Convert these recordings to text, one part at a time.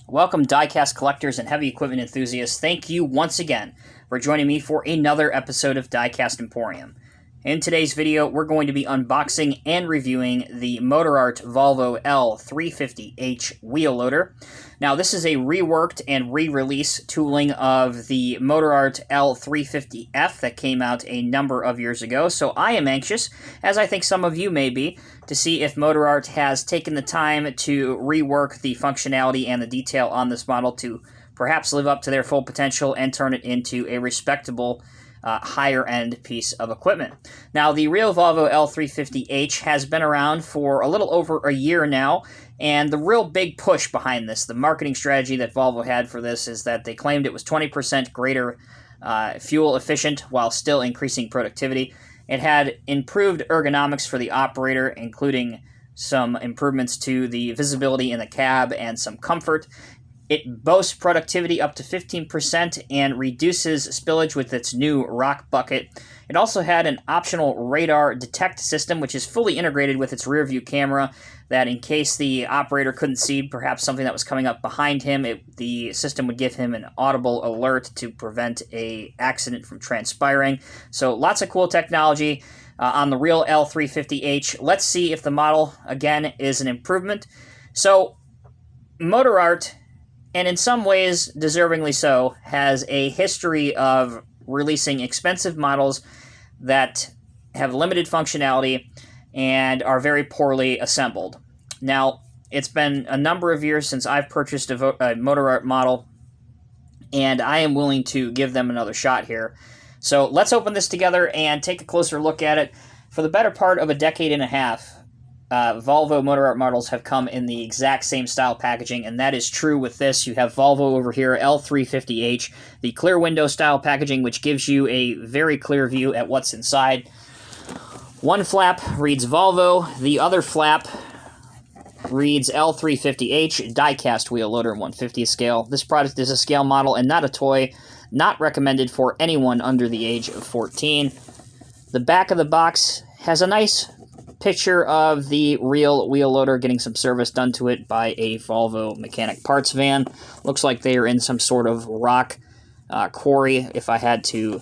Welcome, diecast collectors and heavy equipment enthusiasts. Thank you once again for joining me for another episode of Diecast Emporium. In today's video, we're going to be unboxing and reviewing the Motorart Volvo L350H wheel loader. Now, this is a reworked and re-release tooling of the Motorart L350F that came out a number of years ago, so I am anxious, as I think some of you may be, to see if Motorart has taken the time to rework the functionality and the detail on this model to perhaps live up to their full potential and turn it into a respectable higher-end piece of equipment. Now, the real Volvo L350H has been around for a little over a year now, and the real big push behind this, the marketing strategy that Volvo had for this, is that they claimed it was 20% greater fuel efficient while still increasing productivity. It had improved ergonomics for the operator, including some improvements to the visibility in the cab and some comfort. It boasts productivity up to 15% and reduces spillage with its new rock bucket. It also had an optional radar detect system, which is fully integrated with its rear view camera, that in case the operator couldn't see perhaps something that was coming up behind him, the system would give him an audible alert to prevent an accident from transpiring. So lots of cool technology on the real L350H. Let's see if the model, again, is an improvement. So Motorart, and in some ways deservingly so, has a history of releasing expensive models that have limited functionality and are very poorly assembled. Now, it's been a number of years since I've purchased a Motorart model, and I am willing to give them another shot here. So let's open this together and take a closer look at it. For the better part of a decade and a half, Volvo Motorart models have come in the exact same style packaging, and that is true with this. You have Volvo over here, L350H, the clear window style packaging, which gives you a very clear view at what's inside. One flap reads Volvo, the other flap reads L350H, diecast wheel loader, 1/50th scale. This product is a scale model and not a toy, not recommended for anyone under the age of 14. The back of the box has a nice picture of the real wheel loader getting some service done to it by a Volvo mechanic parts van. Looks like they are in some sort of rock quarry, if I had to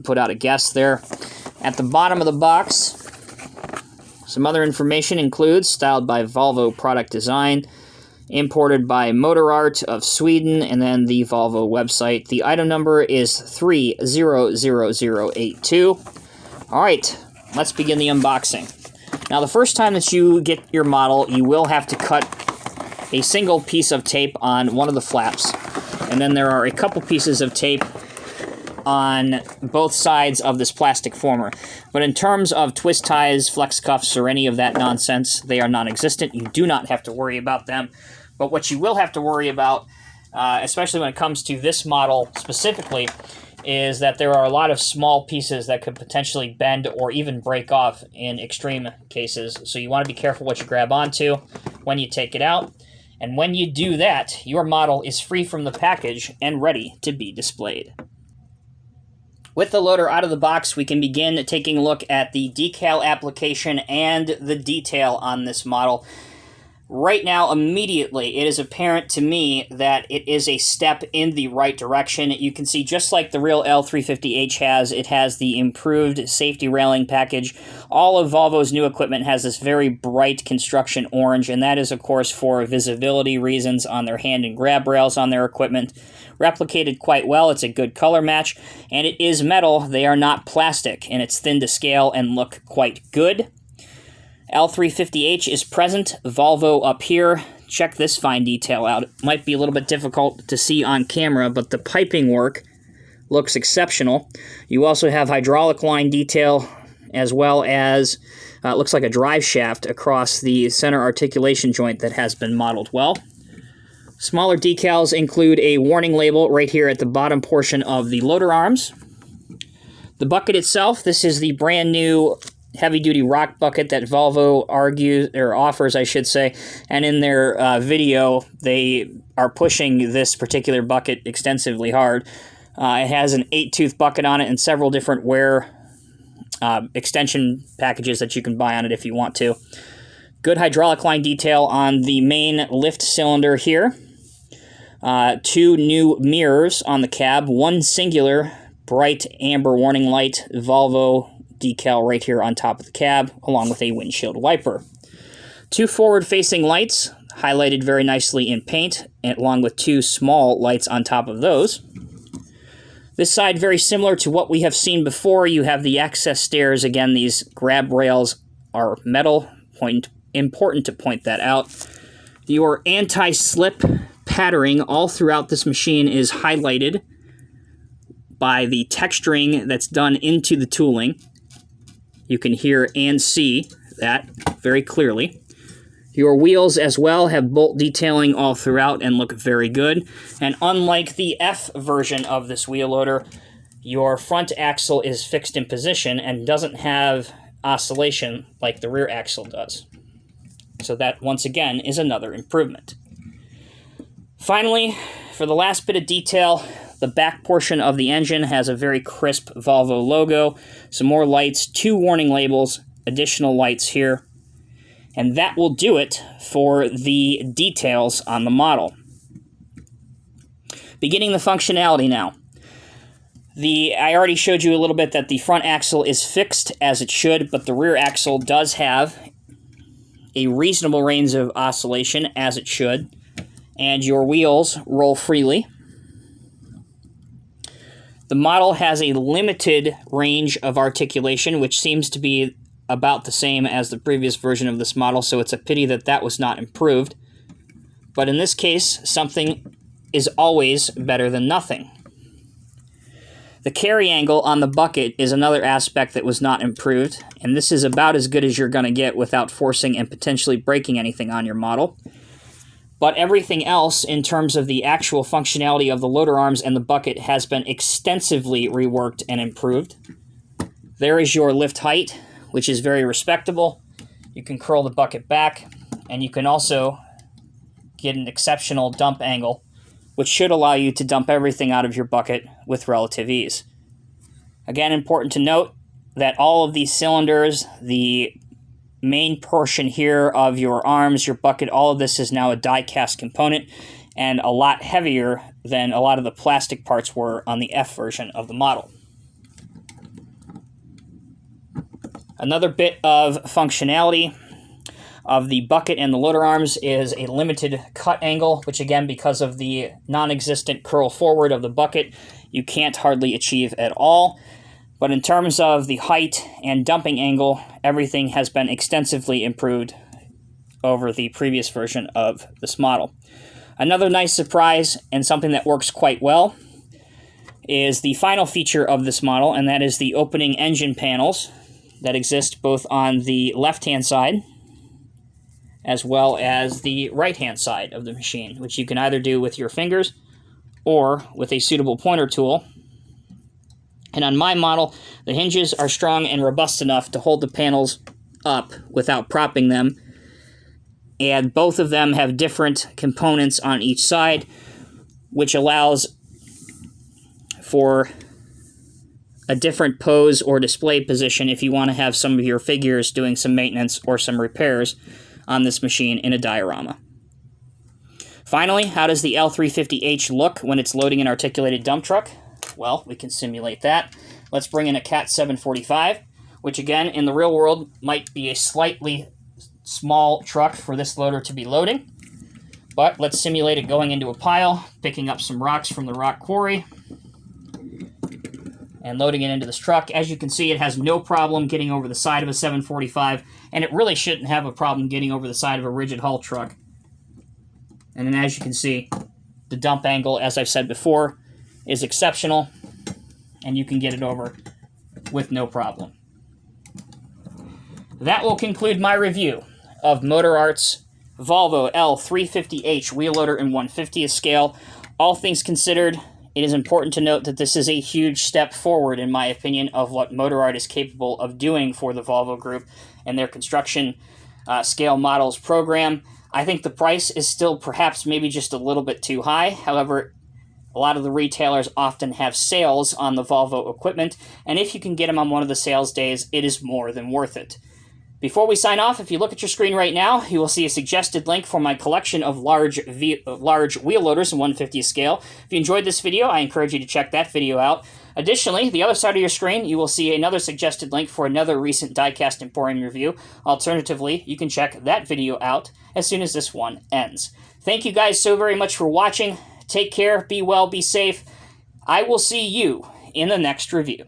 put out a guess there. At the bottom of the box, some other information includes styled by Volvo Product Design, imported by Motorart of Sweden, and then the Volvo website. The item number is 300082. All right. Let's begin the unboxing. Now, the first time that you get your model, you will have to cut a single piece of tape on one of the flaps, and then there are a couple pieces of tape on both sides of this plastic former. But in terms of twist ties, flex cuffs, or any of that nonsense, they are non-existent. You do not have to worry about them. But what you will have to worry about, especially when it comes to this model specifically, is that there are a lot of small pieces that could potentially bend or even break off in extreme cases. So you want to be careful what you grab onto when you take it out. And when you do that, your model is free from the package and ready to be displayed. With the loader out of the box, we can begin taking a look at the decal application and the detail on this model. Right now, immediately, it is apparent to me that it is a step in the right direction. You can see, just like the real L350H has, it has the improved safety railing package. All of Volvo's new equipment has this very bright construction orange, and that is, of course, for visibility reasons on their hand and grab rails on their equipment. Replicated quite well. It's a good color match, and it is metal. They are not plastic, and it's thin to scale and look quite good. L350H is present, Volvo up here. Check this fine detail out. It might be a little bit difficult to see on camera, but the piping work looks exceptional. You also have hydraulic line detail, as well as it looks like a drive shaft across the center articulation joint that has been modeled well. Smaller decals include a warning label right here at the bottom portion of the loader arms. The bucket itself, this is the brand new heavy-duty rock bucket that Volvo offers, I should say, and in their video, they are pushing this particular bucket extensively hard. It has an 8-tooth bucket on it and several different wear extension packages that you can buy on it if you want to. Good hydraulic line detail on the main lift cylinder here. 2 new mirrors on the cab, 1 singular bright amber warning light Volvo decal right here on top of the cab, along with a windshield wiper. 2 forward-facing lights, highlighted very nicely in paint, along with 2 small lights on top of those. This side, very similar to what we have seen before. You have the access stairs. Again, these grab rails are metal. Important to point that out. Your anti-slip patterning all throughout this machine is highlighted by the texturing that's done into the tooling. You can hear and see that very clearly. Your wheels as well have bolt detailing all throughout and look very good. And unlike the F version of this wheel loader, your front axle is fixed in position and doesn't have oscillation like the rear axle does. So that, once again, is another improvement. Finally, for the last bit of detail, the back portion of the engine has a very crisp Volvo logo, some more lights, 2 warning labels, additional lights here. And that will do it for the details on the model. Beginning the functionality now. I already showed you a little bit that the front axle is fixed as it should, but the rear axle does have a reasonable range of oscillation as it should, and your wheels roll freely. The model has a limited range of articulation, which seems to be about the same as the previous version of this model, so it's a pity that that was not improved. But in this case, something is always better than nothing. The carry angle on the bucket is another aspect that was not improved, and this is about as good as you're going to get without forcing and potentially breaking anything on your model. But everything else in terms of the actual functionality of the loader arms and the bucket has been extensively reworked and improved. There is your lift height, which is very respectable. You can curl the bucket back, and you can also get an exceptional dump angle, which should allow you to dump everything out of your bucket with relative ease. Again, important to note that all of these cylinders, the main portion here of your arms, your bucket, all of this is now a die-cast component and a lot heavier than a lot of the plastic parts were on the F version of the model. Another bit of functionality of the bucket and the loader arms is a limited cut angle, which again, because of the non-existent curl forward of the bucket, you can't hardly achieve at all. But in terms of the height and dumping angle, everything has been extensively improved over the previous version of this model. Another nice surprise, and something that works quite well, is the final feature of this model, and that is the opening engine panels that exist both on the left-hand side as well as the right-hand side of the machine, which you can either do with your fingers or with a suitable pointer tool. And on my model, the hinges are strong and robust enough to hold the panels up without propping them, and both of them have different components on each side, which allows for a different pose or display position if you want to have some of your figures doing some maintenance or some repairs on this machine in a diorama. Finally, how does the L350H look when it's loading an articulated dump truck? Well, we can simulate that. Let's bring in a Cat 745, which again, in the real world, might be a slightly small truck for this loader to be loading. But let's simulate it going into a pile, picking up some rocks from the rock quarry, and loading it into this truck. As you can see, it has no problem getting over the side of a 745, and it really shouldn't have a problem getting over the side of a rigid hull truck. And then as you can see, the dump angle, as I've said before, is exceptional, and you can get it over with no problem. That will conclude my review of Motorart's Volvo L350H wheel loader in 1/50th scale. All things considered, it is important to note that this is a huge step forward, in my opinion, of what Motorart is capable of doing for the Volvo Group and their construction scale models program. I think the price is still perhaps maybe just a little bit too high. However, a lot of the retailers often have sales on the Volvo equipment, and if you can get them on one of the sales days, it is more than worth it. Before we sign off, if you look at your screen right now, you will see a suggested link for my collection of large wheel loaders in 1/50th scale. If you enjoyed this video, I encourage you to check that video out. Additionally, the other side of your screen, you will see another suggested link for another recent Diecast Emporium review. Alternatively, you can check that video out as soon as this one ends. Thank you guys so very much for watching. Take care, be well, be safe. I will see you in the next review.